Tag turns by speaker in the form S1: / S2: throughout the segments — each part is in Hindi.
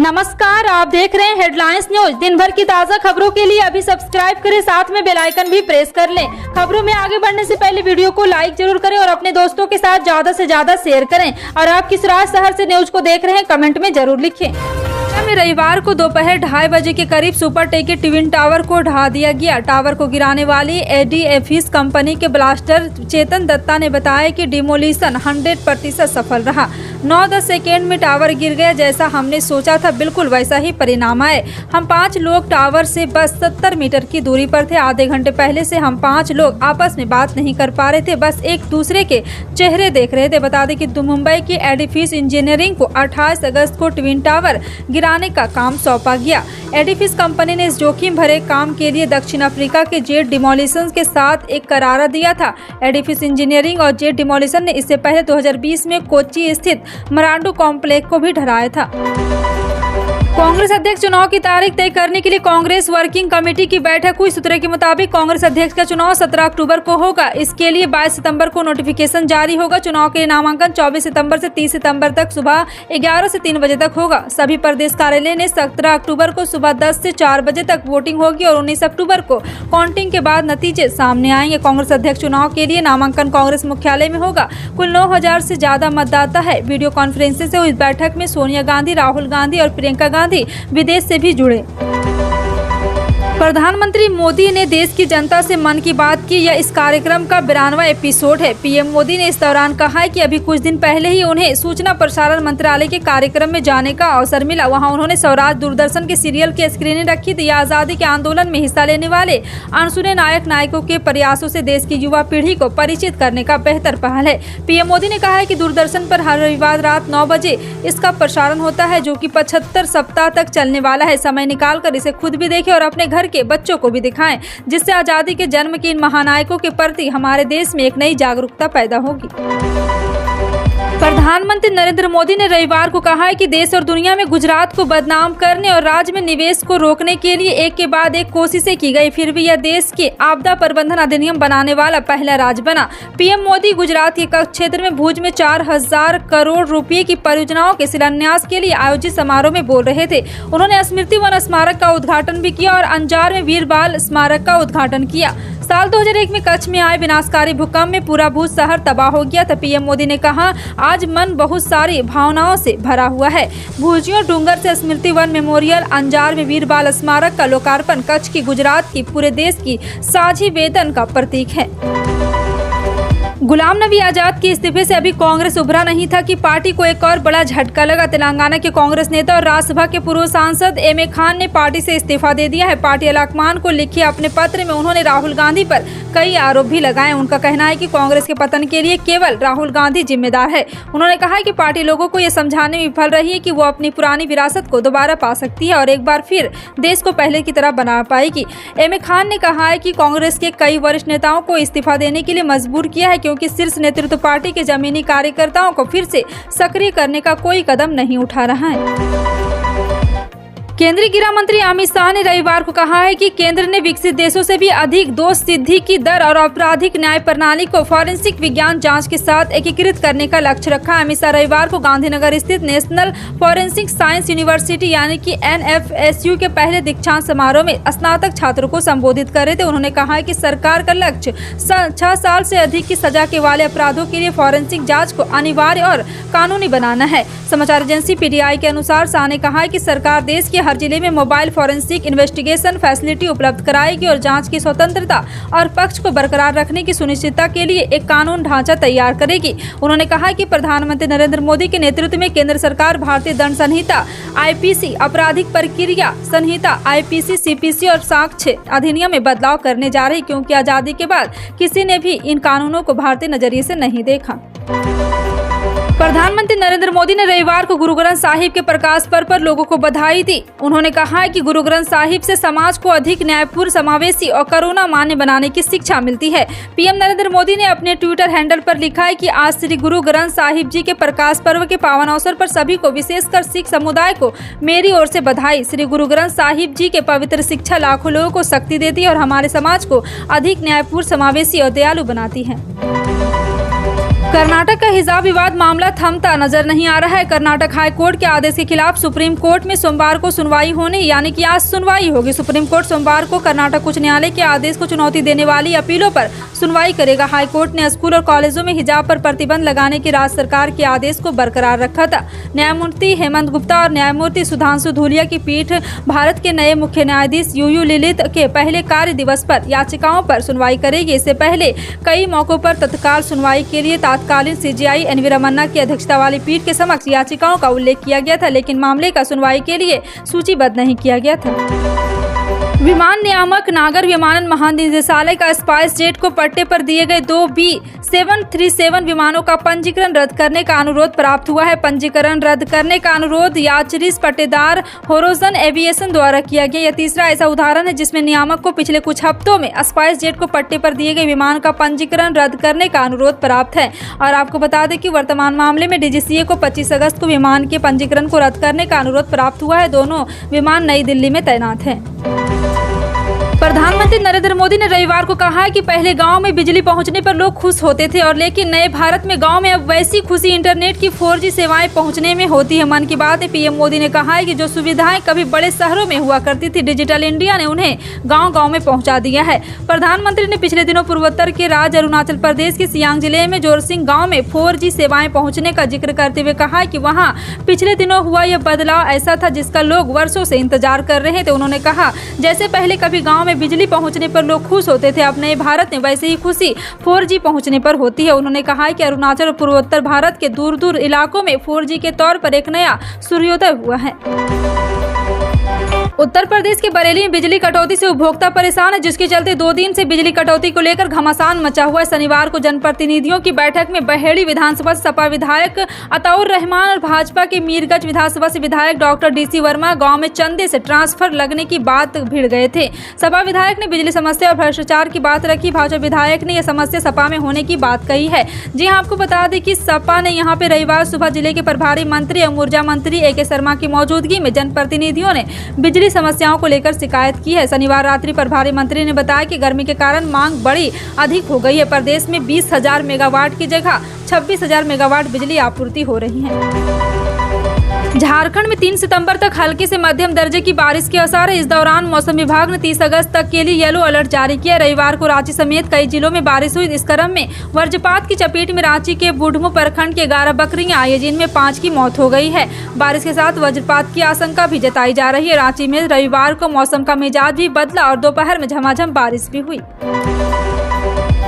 S1: नमस्कार, आप देख रहे हैं हेडलाइंस न्यूज। दिन भर की ताज़ा खबरों के लिए अभी सब्सक्राइब करें, साथ में बेल आइकन भी प्रेस कर लें। खबरों में आगे बढ़ने से पहले वीडियो को लाइक जरूर करें और अपने दोस्तों के साथ ज्यादा से ज्यादा शेयर करें। और आप किस शहर से न्यूज को देख रहे हैं, कमेंट में जरूर लिखें। में रविवार को दोपहर 2:30 बजे के करीब सुपरटेक के ट्विन टावर को ढहा दिया गया। टावर को गिराने वाली एडीएफिस कंपनी के ब्लास्टर चेतन दत्ता ने बताया कि डिमोलिशन 100% सफल रहा। 9-10 सेकेंड में टावर गिर गया। जैसा हमने सोचा था बिल्कुल वैसा ही परिणाम आए। हम 5 लोग टावर से बस 70 मीटर की दूरी पर थे। आधे घंटे पहले से हम 5 लोग आपस में बात नहीं कर पा रहे थे, बस एक दूसरे के चेहरे देख रहे थे। बता दें कि मुंबई की एडिफिस इंजीनियरिंग को 28 अगस्त को ट्विन टावर गिराने का काम सौंपा गया। एडिफिस कंपनी ने इस जोखिम भरे काम के लिए दक्षिण अफ्रीका के जेट डिमोलिशन के साथ एक करार दिया था। एडिफिस इंजीनियरिंग और जेट डिमोलिशन ने इससे पहले 2020 में कोच्चि स्थित मरांडू कॉम्प्लेक्स को भी ढहाया था। कांग्रेस अध्यक्ष चुनाव की तारीख तय करने के लिए कांग्रेस वर्किंग कमेटी की बैठक हुई। सूत्रों के मुताबिक कांग्रेस अध्यक्ष का चुनाव 17 अक्टूबर को होगा। इसके लिए 22 सितंबर को नोटिफिकेशन जारी होगा। चुनाव के लिए नामांकन 24 सितंबर से 30 सितंबर तक सुबह 11 से 3 बजे तक होगा। सभी प्रदेश कार्यालय ने 17 अक्टूबर को सुबह 10 से 4 बजे तक वोटिंग होगी और 19 अक्टूबर को काउंटिंग के बाद नतीजे सामने आएंगे। कांग्रेस अध्यक्ष चुनाव के लिए नामांकन कांग्रेस मुख्यालय में होगा। कुल 9000 से ज्यादा मतदाता है। वीडियो कॉन्फ्रेंसिंग से हुई बैठक में सोनिया गांधी, राहुल गांधी और प्रियंका गांधी विदेश से भी जुड़े। प्रधानमंत्री मोदी ने देश की जनता से मन की बात की। यह इस कार्यक्रम का 92वां एपिसोड है। पीएम मोदी ने इस दौरान कहा है कि अभी कुछ दिन पहले ही उन्हें सूचना प्रसारण मंत्रालय के कार्यक्रम में जाने का अवसर मिला। वहां उन्होंने स्वराज दूरदर्शन के सीरियल की स्क्रीनिंग रखी थी। आजादी के आंदोलन में हिस्सा लेने वाले अनसुने नायकों के प्रयासों से देश की युवा पीढ़ी को परिचित करने का बेहतर पहल है। पीएम मोदी ने कहा है कि दूरदर्शन पर हर रविवार रात 9 बजे इसका प्रसारण होता है, जो कि 75 सप्ताह तक चलने वाला है। समय निकालकर इसे खुद भी देखें और अपने घर के बच्चों को भी दिखाएं, जिससे आजादी के जन्म के इन महानायकों के प्रति हमारे देश में एक नई जागरूकता पैदा होगी। प्रधानमंत्री नरेंद्र मोदी ने रविवार को कहा है कि देश और दुनिया में गुजरात को बदनाम करने और राज्य में निवेश को रोकने के लिए एक के बाद एक कोशिशें की गई, फिर भी यह देश के आपदा प्रबंधन अधिनियम बनाने वाला पहला राज्य बना। पीएम मोदी गुजरात के कच्छ क्षेत्र में भुज में 4000 करोड़ रुपए की परियोजनाओं के शिलान्यास के लिए आयोजित समारोह में बोल रहे थे। उन्होंने स्मृति वन स्मारक का उद्घाटन भी किया और अंजार में वीर बाल स्मारक का उद्घाटन किया। साल 2001 में कच्छ में आए विनाशकारी भूकंप में पूरा भुज शहर तबाह हो गया था। पीएम मोदी ने कहा, आज मन बहुत सारी भावनाओं से भरा हुआ है। भुजियों डूंगर से स्मृति वन मेमोरियल, अंजार में वीर बाल स्मारक का लोकार्पण कच्छ की, गुजरात की, पूरे देश की साझी वेदन का प्रतीक है। गुलाम नबी आजाद के इस्तीफे से अभी कांग्रेस उभरा नहीं था कि पार्टी को एक और बड़ा झटका लगा। तेलंगाना के कांग्रेस नेता और राज्यसभा के पूर्व सांसद एम ए खान ने पार्टी से इस्तीफा दे दिया है। पार्टी अलाकमान को लिखे अपने पत्र में उन्होंने राहुल गांधी पर कई आरोप भी लगाए। उनका कहना है कि कांग्रेस के पतन के लिए केवल राहुल गांधी जिम्मेदार है। उन्होंने कहा है कि पार्टी लोगों को यह समझाने में विफल रही है कि वो अपनी पुरानी विरासत को दोबारा पा सकती है और एक बार फिर देश को पहले की तरह बना पाएगी। एम ए खान ने कहा है कि कांग्रेस के कई वरिष्ठ नेताओं को इस्तीफा देने के लिए मजबूर किया है, क्योंकि शीर्ष नेतृत्व पार्टी के जमीनी कार्यकर्ताओं को फिर से सक्रिय करने का कोई कदम नहीं उठा रहा है। केंद्रीय गृह मंत्री अमित शाह ने रविवार को कहा है कि केंद्र ने विकसित देशों से भी अधिक दोष सिद्धि की दर और आपराधिक न्याय प्रणाली को फॉरेंसिक विज्ञान जांच के साथ एकीकृत करने का लक्ष्य रखा। अमित शाह रविवार को गांधीनगर स्थित नेशनल फॉरेंसिक साइंस यूनिवर्सिटी यानी कि NFSU के पहले दीक्षांत समारोह में स्नातक छात्रों को संबोधित कर रहे थे। उन्होंने कहा है कि सरकार का लक्ष्य 6 साल से अधिक की सजा के वाले अपराधों के लिए फॉरेंसिक जाँच को अनिवार्य और कानूनी बनाना है। समाचार एजेंसी PTI के अनुसार शाह ने कहा है कि सरकार देश के हर जिले में मोबाइल फॉरेंसिक इन्वेस्टिगेशन फैसिलिटी उपलब्ध कराएगी और जांच की स्वतंत्रता और पक्ष को बरकरार रखने की सुनिश्चितता के लिए एक कानून ढांचा तैयार करेगी। उन्होंने कहा कि प्रधानमंत्री नरेंद्र मोदी के नेतृत्व में केंद्र सरकार भारतीय दंड संहिता IPC, आपराधिक प्रक्रिया संहिता IPC, CPC और साक्ष्य अधिनियम में बदलाव करने जा रही, क्योंकि आजादी के बाद किसी ने भी इन कानूनों को भारतीय नजरिए से नहीं देखा। प्रधानमंत्री नरेंद्र मोदी ने रविवार को गुरु ग्रंथ साहिब के प्रकाश पर्व पर लोगों को बधाई दी। उन्होंने कहा है कि गुरु ग्रंथ साहिब से समाज को अधिक न्यायपूर्ण, समावेशी और करुणा मान्य बनाने की शिक्षा मिलती है। पीएम नरेंद्र मोदी ने अपने ट्विटर हैंडल पर लिखा है कि आज श्री गुरु ग्रंथ साहिब जी के प्रकाश पर्व के पावन अवसर पर सभी को, विशेषकर सिख समुदाय को मेरी ओर से बधाई। श्री गुरु ग्रंथ साहिब जी के पवित्र शिक्षा लाखों लोगों को शक्ति देती है और हमारे समाज को अधिक न्यायपूर्ण, समावेशी और दयालु बनाती है। कर्नाटक का हिजाब विवाद मामला थमता नजर नहीं आ रहा है। कर्नाटक हाई कोर्ट के आदेश के खिलाफ सुप्रीम कोर्ट में सोमवार को सुनवाई होने यानी कि आज सुनवाई होगी। सुप्रीम कोर्ट सोमवार को कर्नाटक उच्च न्यायालय के आदेश को चुनौती देने वाली अपीलों पर सुनवाई करेगा। हाई कोर्ट ने स्कूल और कॉलेजों में हिजाब पर प्रतिबंध लगाने के राज्य सरकार के आदेश को बरकरार रखा था। न्यायमूर्ति हेमंत गुप्ता और न्यायमूर्ति सुधांशु धूलिया की पीठ भारत के नए मुख्य न्यायाधीश यूयू ललित के पहले कार्य दिवस पर याचिकाओं पर सुनवाई करेगी। इससे पहले कई मौकों पर तत्काल सुनवाई के लिए तत्कालीन सीजेआई एन वी रमन्ना की अध्यक्षता वाली पीठ के समक्ष याचिकाओं का उल्लेख किया गया था, लेकिन मामले का सुनवाई के लिए सूचीबद्ध नहीं किया गया था। विमान नियामक नागर विमानन महानिदेशालय का स्पाइस जेट को पट्टे पर दिए गए 2 B737 विमानों का पंजीकरण रद्द करने का अनुरोध प्राप्त हुआ है। पंजीकरण रद्द करने का अनुरोध याचरीज पट्टेदार होराइजन एविएशन द्वारा किया गया। यह तीसरा ऐसा उदाहरण है जिसमें नियामक को पिछले कुछ हफ्तों में स्पाइस जेट को पट्टे पर दिए गए विमान का पंजीकरण रद्द करने का अनुरोध प्राप्त है। और आपको बता दें कि वर्तमान मामले में डीजीसीए को 25 अगस्त को विमान के पंजीकरण को रद्द करने का अनुरोध प्राप्त हुआ है। दोनों विमान नई दिल्ली में तैनात हैं। प्रधानमंत्री नरेंद्र मोदी ने रविवार को कहा है कि पहले गांव में बिजली पहुंचने पर लोग खुश होते थे और लेकिन नए भारत में गांव में अब वैसी खुशी इंटरनेट की 4G सेवाएं पहुंचने में होती है। मन की बात है पीएम मोदी ने कहा है कि जो सुविधाएं कभी बड़े शहरों में हुआ करती थी, डिजिटल इंडिया ने उन्हें गाँव-गाँव में पहुँचा दिया है। प्रधानमंत्री ने पिछले दिनों पूर्वोत्तर के राज्य अरुणाचल प्रदेश के सियांग जिले में जोरसिंग गाँव में 4G सेवाएं पहुँचने का जिक्र करते हुए कहा कि वहाँ पिछले दिनों हुआ यह बदलाव ऐसा था जिसका लोग वर्षों से इंतजार कर रहे थे। उन्होंने कहा जैसे पहले कभी गाँव में बिजली पहुंचने पर लोग खुश होते थे, अब नए भारत में वैसे ही खुशी 4G पहुंचने पर होती है। उन्होंने कहा है कि अरुणाचल और पूर्वोत्तर भारत के दूर दूर इलाकों में 4G के तौर पर एक नया सूर्योदय हुआ है। उत्तर प्रदेश के बरेली में बिजली कटौती से उपभोक्ता परेशान है, जिसके चलते 2 दिन से बिजली कटौती को लेकर घमासान मचा हुआ है। शनिवार को जनप्रतिनिधियों की बैठक में बहेड़ी विधानसभा से सपा विधायक अताउर रहमान और भाजपा के मीरगंज विधानसभा से विधायक डॉक्टर DC वर्मा गांव में चंदे से ट्रांसफर लगने की बात भिड़ गए थे। सपा विधायक ने बिजली समस्या और भ्रष्टाचार की बात रखी। भाजपा विधायक ने यह समस्या सपा में होने की बात कही है। जी हाँ, आपको बता दें कि सपा ने यहाँ पे रविवार सुबह जिले के प्रभारी मंत्री एवं ऊर्जा मंत्री AK शर्मा की मौजूदगी में जनप्रतिनिधियों ने बिजली समस्याओं को लेकर शिकायत की है। शनिवार रात्रि प्रभारी मंत्री ने बताया कि गर्मी के कारण मांग बड़ी अधिक हो गई है। प्रदेश में 20,000 मेगावाट की जगह 26,000 मेगावाट बिजली आपूर्ति हो रही है। झारखंड में 3 सितंबर तक हल्की से मध्यम दर्जे की बारिश के आसार है। इस दौरान मौसम विभाग ने 30 अगस्त तक के लिए येलो अलर्ट जारी किया। रविवार को रांची समेत कई जिलों में बारिश हुई। इस क्रम में वज्रपात की चपेट में रांची के बुढ़मू प्रखंड के 11 बकरियां आई, जिनमें 5 की मौत हो गई है। बारिश के साथ वज्रपात की आशंका भी जताई जा रही है। रांची में रविवार को मौसम का मिजाज भी बदला और दोपहर में झमाझम बारिश भी हुई।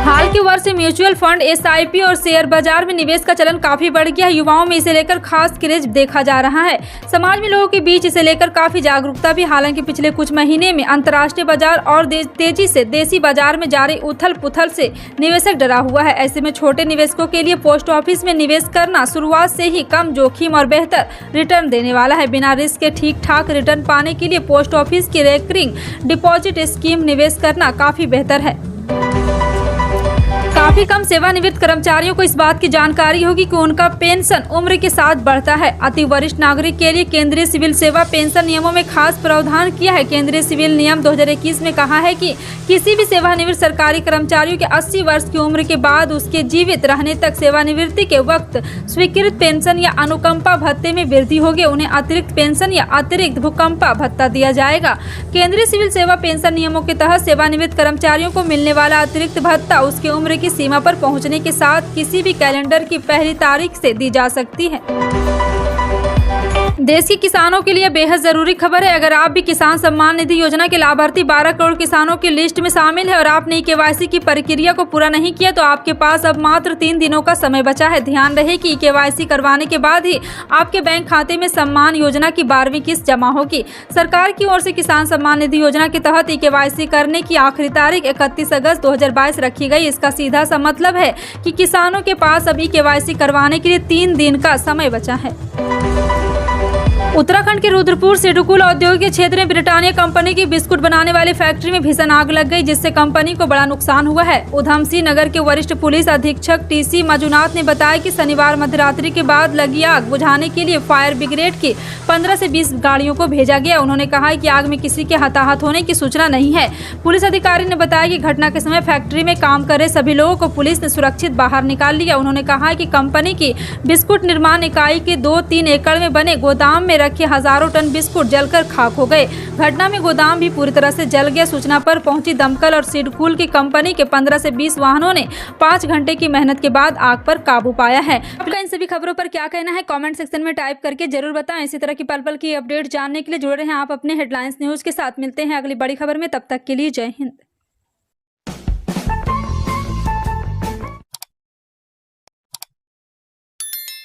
S1: हाल के वर्ष में म्यूचुअल फंड, SIP और शेयर बाजार में निवेश का चलन काफी बढ़ गया है। युवाओं में इसे लेकर खास क्रेज देखा जा रहा है। समाज में लोगों के बीच इसे लेकर काफी जागरूकता भी। हालांकि पिछले कुछ महीने में अंतर्राष्ट्रीय बाजार और तेजी से देसी बाजार में जारी उथल पुथल से निवेशक डरा हुआ है। ऐसे में छोटे निवेशकों के लिए पोस्ट ऑफिस में निवेश करना शुरुआत से ही कम जोखिम और बेहतर रिटर्न देने वाला है। बिना रिस्क के ठीक ठाक रिटर्न पाने के लिए पोस्ट ऑफिस की रेकरिंग डिपॉजिट स्कीम निवेश करना काफी बेहतर है। काफी कम सेवानिवृत्त कर्मचारियों को इस बात की जानकारी होगी कि उनका पेंशन उम्र के साथ बढ़ता है। अति वरिष्ठ नागरिक के लिए केंद्रीय सिविल सेवा पेंशन नियमों में खास प्रावधान किया है। केंद्रीय सिविल नियम 2021 में कहा है कि किसी भी सेवानिवृत्त सरकारी कर्मचारियों के 80 वर्ष की उम्र के बाद उसके जीवित रहने तक सेवानिवृत्ति के वक्त स्वीकृत पेंशन या अनुकंपा भत्ते में वृद्धि होगी। उन्हें अतिरिक्त पेंशन या अतिरिक्त भूकंपा भत्ता दिया जाएगा। केंद्रीय सिविल सेवा पेंशन नियमों के तहत सेवानिवृत्त कर्मचारियों को मिलने वाला अतिरिक्त भत्ता उसकी उम्र की सीमा पर पहुंचने के साथ किसी भी कैलेंडर की पहली तारीख से दी जा सकती है। देश के किसानों के लिए बेहद जरूरी खबर है। अगर आप भी किसान सम्मान निधि योजना के लाभार्थी 12 करोड़ किसानों की लिस्ट में शामिल है और आपने KYC की प्रक्रिया को पूरा नहीं किया तो आपके पास अब मात्र 3 दिनों का समय बचा है। ध्यान रहे कि KYC करवाने के बाद ही आपके बैंक खाते में सम्मान योजना की 12वीं किस्त जमा होगी। सरकार की ओर से किसान सम्मान निधि योजना के तहत KYC करने की आखिरी तारीख 31 अगस्त 2022 रखी गई। इसका सीधा सा मतलब है कि किसानों के पास अभी KYC करवाने के लिए 3 दिन का समय बचा है। उत्तराखंड के रुद्रपुर सिडकुल औद्योगिक क्षेत्र में ब्रिटानिया कंपनी की बिस्कुट बनाने वाली फैक्ट्री में भीषण आग लग गई, जिससे कंपनी को बड़ा नुकसान हुआ है। उधमसिंह नगर के वरिष्ठ पुलिस अधीक्षक टीसी मंजुनाथ ने बताया कि शनिवार मध्यरात्रि के बाद लगी आग बुझाने के लिए फायर ब्रिगेड की 15 से 20 गाड़ियों को भेजा गया। उन्होंने कहा कि आग में किसी के हताहत होने की सूचना नहीं है। पुलिस अधिकारी ने बताया कि घटना के समय फैक्ट्री में काम कर रहे सभी लोगों को पुलिस ने सुरक्षित बाहर निकाल लिया। उन्होंने कहा कि कंपनी की बिस्कुट निर्माण इकाई के 2-3 एकड़ में बने गोदाम में रखे हजारों टन बिस्कुट जलकर खाक हो गए। घटना में गोदाम भी पूरी तरह से जल गया। सूचना पर पहुंची दमकल और सिडकुल की कंपनी के 15 से 20 वाहनों ने 5 घंटे की मेहनत के बाद आग पर काबू पाया है। इन सभी खबरों पर क्या कहना है कमेंट सेक्शन में टाइप करके जरूर बताएं। इसी तरह की पल पल की अपडेट जानने के लिए जुड़े रहें आप अपने हेडलाइंस न्यूज के साथ। मिलते हैं अगली बड़ी खबर में, तब तक के लिए जय हिंद।